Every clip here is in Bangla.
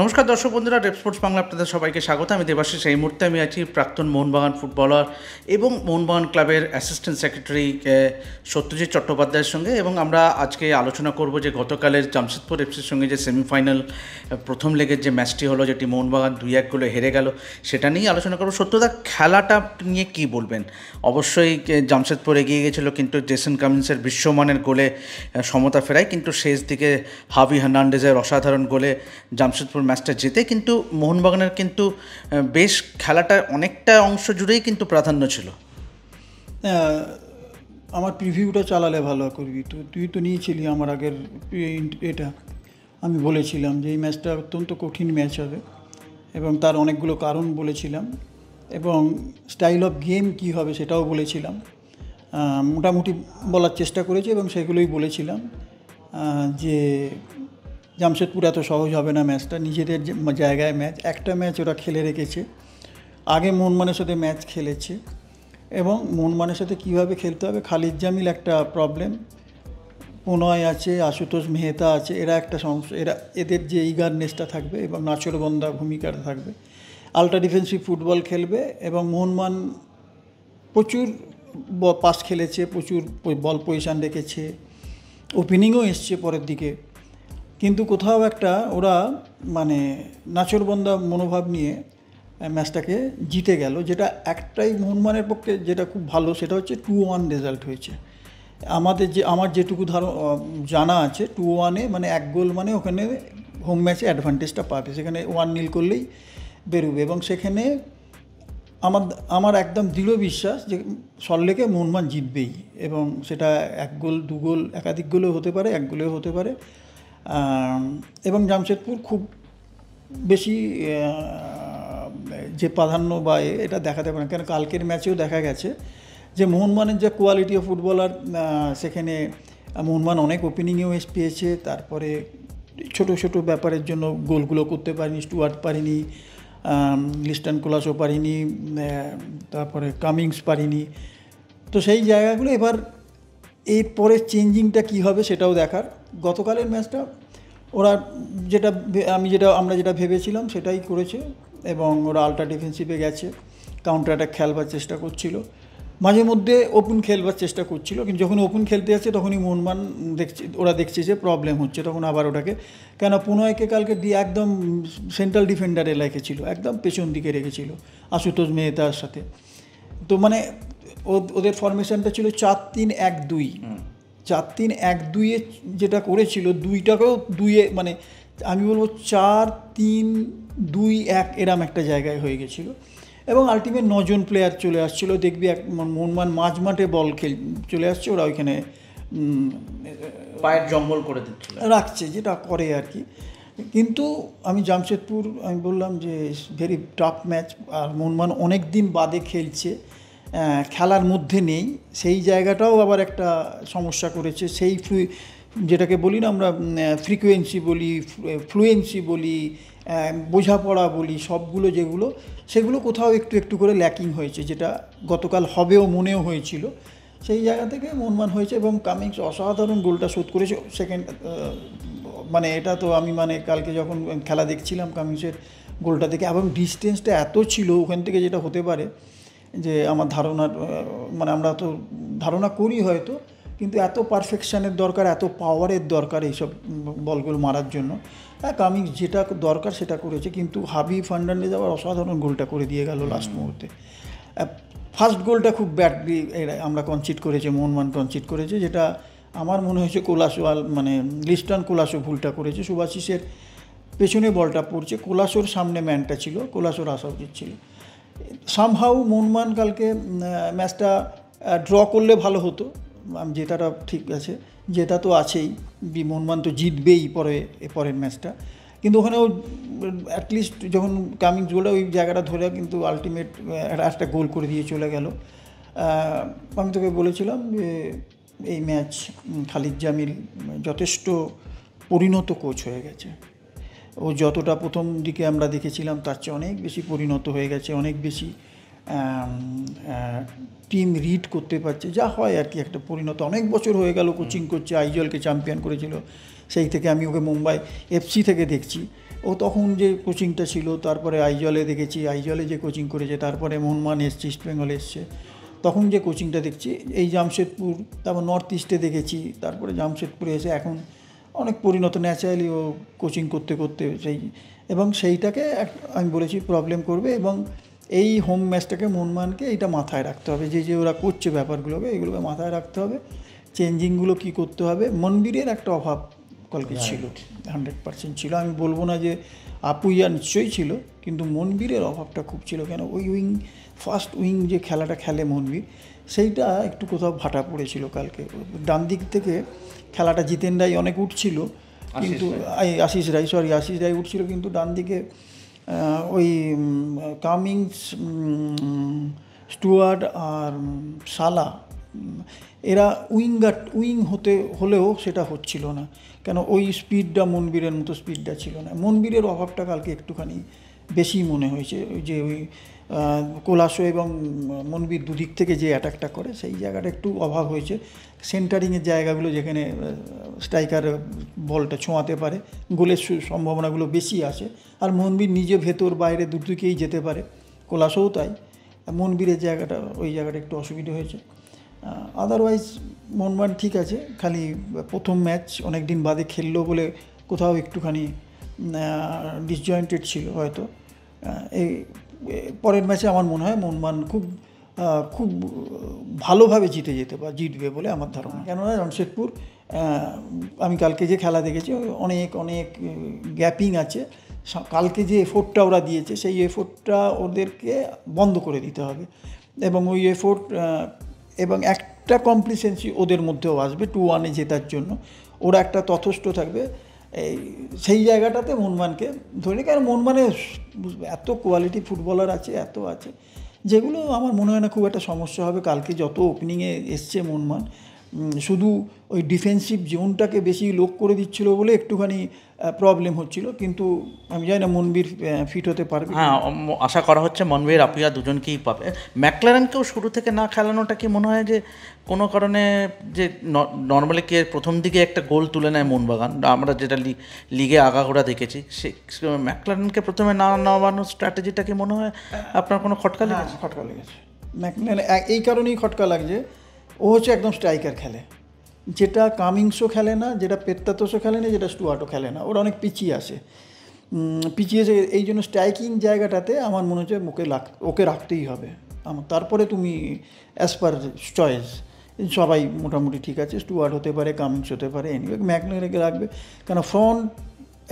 নমস্কার দর্শক বন্ধুরা, রেপ স্পোর্টস বাংলা আপনাদের সবাইকে স্বাগত। আমি দেবাশিস। এই মুহূর্তে আমি আছি প্রাক্তন মোহনবাগান ফুটবলার এবং মোহনবাগান ক্লাবের অ্যাসিস্ট্যান্ট সেক্রেটারি সত্যজিৎ চট্টোপাধ্যায়ের সঙ্গে, এবং আমরা আজকে আলোচনা করব যে গতকালের জামশেদপুর এফসির সঙ্গে যে সেমিফাইনাল প্রথম লেগের যে ম্যাচটি হলো, যেটি মোহনবাগান 2-1 গোলে হেরে গেল, সেটা নিয়েই আলোচনা করব। সত্যদা, খেলাটা নিয়ে কী বলবেন? অবশ্যই জামশেদপুর এগিয়ে গিয়েছিল, কিন্তু জেসন কামিন্সের বিশ্বমানের গোলে সমতা ফেরায়, কিন্তু শেষ দিকে হাভি হার্নান্ডেজের অসাধারণ গোলে জামশেদপুর ম্যাচটা জিতে। কিন্তু মোহনবাগানের কিন্তু বেশ খেলাটা অনেকটা অংশ জুড়েই কিন্তু প্রাধান্য ছিল। আমার প্রিভিউটা চালালে ভালো করবি। তুই তো নিয়েছিলি আমার আগের এটা। আমি বলেছিলাম যে এই ম্যাচটা অত্যন্ত কঠিন ম্যাচ হবে এবং তার অনেকগুলো কারণ বলেছিলাম, এবং স্টাইল অফ গেম কী হবে সেটাও বলেছিলাম। মোটামুটি বলার চেষ্টা করেছি এবং সেগুলোই বলেছিলাম যে জামশেদপুর এত সহজ হবে না ম্যাচটা। নিজেদের জায়গায় ম্যাচ, একটা ম্যাচ ওরা খেলে রেখেছে, আগে মোহনবাগানের সাথে ম্যাচ খেলেছে, এবং মোহনবাগানের সাথে কীভাবে খেলতে হবে। খালিদ জামিল একটা প্রবলেম, প্রণয় আছে, আশুতোষ মেহতা আছে, এরা একটা সমস্যা। এদের যে ইগারনেসটা থাকবে এবং নাচরবন্দা ভূমিকাটা থাকবে। আল্ট্রা ডিফেন্সিভ ফুটবল খেলবে এবং মোহনবাগান প্রচুর পাস খেলেছে, প্রচুর বল পজিশান রেখেছে, ওপেনিংও এসছে পরের দিকে, কিন্তু কোথাও একটা ওরা মানে নাচরবন্দা মনোভাব নিয়ে ম্যাচটাকে জিতে গেল। যেটা একটাই মোহনবাগানের পক্ষে যেটা খুব ভালো, সেটা হচ্ছে 2-1 রেজাল্ট হয়েছে। আমার যেটুকু জানা আছে, 2-1 মানে 1 গোল মানে ওখানে হোম ম্যাচে অ্যাডভান্টেজটা পাবে, সেখানে 1-0 করলেই বেরোবে। এবং সেখানে আমার একদম দৃঢ় বিশ্বাস যে সল্টলেকে মোহনবাগান জিতবেই, এবং সেটা 1 গোল 2 গোল একাধিক গোলেও হতে পারে, 1 গোলেও হতে পারে। এবং জামশেদপুর খুব বেশি যে প্রাধান্য বা এটা দেখাতে পারে না, কেন কালকের ম্যাচেও দেখা গেছে যে মোহনবাগানের যে কোয়ালিটি অফ ফুটবলার, সেখানে মোহনবাগান অনেক ওপেনিংয়েও পেয়েছে। তারপরে ছোট ছোট ব্যাপারের জন্য গোলগুলো করতে পারেনি, স্টুয়ার্ট পারিনি, লিস্টন কোলাসও পারিনি, তারপরে কামিংস পারিনি। তো সেই জায়গাগুলো এবার এরপরে চেঞ্জিংটা কী হবে সেটাও দেখার। গতকালের ম্যাচটা ওরা আমরা যেটা ভেবেছিলাম সেটাই করেছে, এবং ওরা আল্ট্রা ডিফেন্সিভে গেছে, কাউন্টার অ্যাটাক খেলবার চেষ্টা করছিল, মাঝে মধ্যে ওপেন খেলবার চেষ্টা করছিল, কিন্তু যখন ওপেন খেলতে যাচ্ছে তখনই মোহনবাগান দেখছে যে প্রবলেম হচ্ছে, তখন আবার ওটাকে কেন প্রণয়কে কালকে দিয়ে একদম সেন্ট্রাল ডিফেন্ডারে রেখেছিল, একদম পেছন দিকে রেখেছিল আশুতোষ মেহতার সাথে। তো মানে ওদের ফরমেশনটা ছিল 4-3-1-2। 4-3-1-2-এ যেটা করেছিল, দুইটাকেও দুইয়ে মানে আমি বলবো 4-3-2-1 এরম একটা জায়গায় হয়ে গেছিলো, এবং আলটিমেট 9 জন প্লেয়ার চলে আসছিলো। দেখবি মোহনবাগান মাঝ মাঠে বল চলে আসছে, ওরা ওইখানে পায়ের জঙ্গল করে দিচ্ছিল, রাখছে, যেটা করে আর কি। কিন্তু আমি জামশেদপুর আমি বললাম যে ভেরি টাফ ম্যাচ, আর মোহনবাগান অনেক দিন বাদে খেলছে, খেলার মধ্যে নেই, সেই জায়গাটাও আবার একটা সমস্যা করেছে। সেই যেটাকে বলি না আমরা ফ্রিকোয়েন্সি বলি, ফ্লুয়েন্সি বলি, বোঝাপড়া বলি, সবগুলো যেগুলো সেগুলো কোথাও একটু একটু করে ল্যাকিং হয়েছে, যেটা গতকাল হবেও মনেও হয়েছিল। সেই জায়গা থেকে মোহনবাগান হয়েছে, এবং কামিংস অসাধারণ গোলটা শোধ করেছে সেকেন্ড। মানে এটা তো আমি কালকে যখন খেলা দেখছিলাম কামিংসের গোলটা দেখে, এবং ডিস্টেন্সটা এত ছিল ওখান থেকে, যেটা হতে পারে যে আমার ধারণার আমরা তো ধারণা করি হয়তো, কিন্তু এত পারফেকশানের দরকার, এত পাওয়ারের দরকার এইসব বলগুলো মারার জন্য। কামিংস যেটা দরকার সেটা করেছে, কিন্তু হাভি ফার্নান্ডেজ আবার অসাধারণ গোলটা করে দিয়ে গেল লাস্ট মুহূর্তে। ফার্স্ট গোলটা খুব ব্যাডলি আমরা কনসিড করেছে, মোহনবাগান কনসিড করেছে, যেটা আমার মনে হয়েছে কোলাসো লিস্টন কোলাসো ভুলটা করেছে। সুভাশিসের পেছনে বলটা পড়ছে, কোলাসোর সামনে ম্যানটা ছিল, কোলাসোর আসা উচিত ছিল। সামহাউ মোহনবাগান কালকে ম্যাচটা ড্র করলে ভালো হতো, জেতাটা ঠিক আছে, জেতা তো আছেই, মোহনবাগান তো জিতবেই পরের ম্যাচটা, কিন্তু ওখানেও অ্যাটলিস্ট যখন কামিংস গোলটা ওই জায়গাটা ধরে, কিন্তু আলটিমেট একটা গোল করে দিয়ে চলে গেল। আমি তোকে বলেছিলাম যে এই ম্যাচ খালিদ জামিল যথেষ্ট পরিণত কোচ হয়ে গেছে। ও যতটা প্রথম দিকে আমরা দেখেছিলাম তার চেয়ে অনেক বেশি পরিণত হয়ে গেছে, অনেক বেশি টিম রিড করতে পারছে, যা হয় আর কি একটা পরিণত। অনেক বছর হয়ে গেল কোচিং করছে, আইজলকে চ্যাম্পিয়ন করেছিল, সেই থেকে আমি ওকে মুম্বাই এফসি থেকে দেখছি, ও তখন যে কোচিংটা ছিল, তারপরে আইজলে দেখেছি, আইজলে যে কোচিং করেছে, তারপরে মোহনবাগান এসছে, ইস্ট বেঙ্গল এসছে, তখন যে কোচিংটা দেখছি, এই জামশেদপুর, তারপর নর্থ ইস্টে দেখেছি, তারপরে জামশেদপুরে এসে এখন অনেক পরিণত ন্যাচারালি ও কোচিং করতে করতে এবং সেইটাকে আমি বলেছি প্রবলেম করবে, এবং এই হোম ম্যাচটাকে মোহনবাগানকে এইটা মাথায় রাখতে হবে, যে ওরা করছে ব্যাপারগুলোকে, এগুলোকে মাথায় রাখতে হবে, চেঞ্জিংগুলো কী করতে হবে। মনবীরের একটা অভাব কালকে ছিল, 100% ছিল। আমি বলবো না যে আপুইয়া নিশ্চয়ই ছিল, কিন্তু মনবীরের অভাবটা খুব ছিল। কেন ওই ফার্স্ট উইং যে খেলাটা খেলে মনবীর, সেইটা একটু কোথাও ভাটা পড়েছিল কালকে। ডান দিক থেকে খেলাটা জিতেন রায় অনেক উঠছিল, কিন্তু আশিস রায় উঠছিল, কিন্তু ডান দিকে ওই কামিংস, স্টুয়ার্ট আর সালা, এরা উইং হলেও সেটা হচ্ছিল না। কেন ওই স্পিডটা মনবীরের মতো স্পিডটা ছিল না। মনবীরের অভাবটা কালকে একটুখানি বেশি মনে হয়েছে, ওই যে ওই কোলাসো এবং মনবীর দুদিক থেকে যে অ্যাটাকটা করে, সেই জায়গাটা একটু অভাব হয়েছে। সেন্টারিংয়ের জায়গাগুলো যেখানে স্ট্রাইকার বলটা ছোঁয়াতে পারে, গোলের সম্ভাবনাগুলো বেশি আছে। আর মনবীর নিজে ভেতর বাইরে দুদিকেই যেতে পারে, কোলাসোও তাই। মনবীরের জায়গাটা, ওই জায়গাটা একটু অসুবিধা হয়েছে। আদারওয়াইজ মোহনবাগান ঠিক আছে, খালি প্রথম ম্যাচ অনেক দিন বাদে খেললো বলে কোথাও একটুখানি ডিসজয়েন্টেড ছিল হয়তো। এই পরের ম্যাচে আমার মনে হয় মোহনবাগান খুব ভালোভাবে জিতবে বলে আমার ধারণা। কেননা জামশেদপুর, আমি কালকে যে খেলা দেখেছি, অনেক গ্যাপিং আছে। কালকে যে এফোর্টটা ওরা দিয়েছে, সেই এফোর্টটা ওদেরকে বন্ধ করে দিতে হবে, এবং ওই এফোর্ট এবং একটা কমপ্লিসেন্সি ওদের মধ্যেও আসবে 2-1 জেতার জন্য। ওরা একটা তথস্থ থাকবে, সেই জায়গাটাতে মোহনবাগানকে ধরে। কারণ মোহনবাগানে এত কোয়ালিটি ফুটবলার আছে, আছে, যেগুলো আমার মনে হয় না খুব একটা সমস্যা হবে। কালকে যত ওপেনিংয়ে এসছে মোহনবাগান, শুধু ওই ডিফেন্সিভ জোনটাকে বেশি লোক করে দিচ্ছিল বলে একটুখানি প্রবলেম হচ্ছিল, কিন্তু আমি জানি না মনবীর ফিট হতে পারবে। হ্যাঁ, আশা করা হচ্ছে মনবীর আপিয়া দুজনকেই পাবে। ম্যাকলারেনকেও শুরু থেকে না খেলানোটা কি মনে হয় যে কোনো কারণে, যে নর্মালি কি প্রথম দিকে একটা গোল তুলে নেয় মোহনবাগান, আমরা যেটা লিগে আগাগোড়া দেখেছি, সে ম্যাকলারেনকে প্রথমে না নামানোর স্ট্র্যাটেজিটা কি মনে হয় আপনার কোনো খটকা লেগেছে? খটকা লেগেছে ম্যাকলারেন, এই কারণেই খটকা লাগছে, ও হচ্ছে একদম স্ট্রাইকার খেলে, যেটা কামিংসও খেলে না, যেটা পেত্তাতোসও খেলে না, যেটা স্টুয়ার্টও খেলে না। ওরা অনেক পিছিয়ে পিছিয়েছে, এই জন্য স্ট্রাইকিং জায়গাটাতে আমার মনে হচ্ছে ওকে রাখতেই হবে। তারপরে তুমি অ্যাজ পার চয়েস সবাই মোটামুটি ঠিক আছে, স্টুয়ার্ট হতে পারে, কামিংস হতে পারে, এনিওয়ে ম্যাকলারেনকে রাখবে। কেন ফ্রন্ট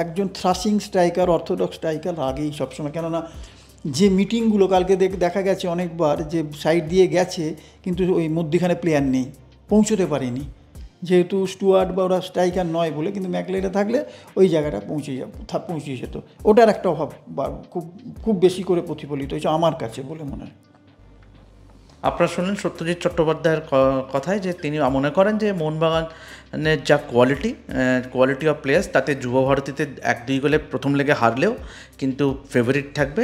একজন থ্রাসিং স্ট্রাইকার, অর্থোডক্স স্ট্রাইকার আগেই সবসময়। কেননা যে মিটিংগুলো কালকে দেখা গেছে অনেকবার, যে সাইড দিয়ে গেছে কিন্তু ওই মধ্যখানে প্লেয়ার নেই, পৌঁছতে পারেনি, যেহেতু স্টুয়ার্ট বা ওরা স্ট্রাইকার নয় বলে। কিন্তু ম্যাকলারেনে থাকলে ওই জায়গাটা পৌঁছে যেত। ওটার একটা অভাব খুব বেশি করে প্রতিফলিত হয়েছে আমার কাছে বলে মনে হয়। আপনারা শুনলেন সত্যজিৎ চট্টোপাধ্যায়ের কথায়, যে তিনি মনে করেন যে মোহনবাগানের যা কোয়ালিটি অফ প্লেয়ার্স, তাতে যুব ভারতীতে 1-2 গোলে প্রথম লেগে হারলেও কিন্তু ফেভারিট থাকবে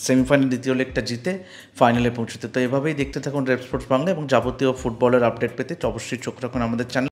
সেমিফাইনাল দ্বিতীয় লেগটা জিতে ফাইনালে পৌঁছতে। তো এভাবেই দেখতে থাকুন রেপ স্পোর্টস বাংলা, এবং যাবতীয় ফুটবলের আপডেট পেতে অবশ্যই চোখ রাখুন আমাদের চ্যানেল।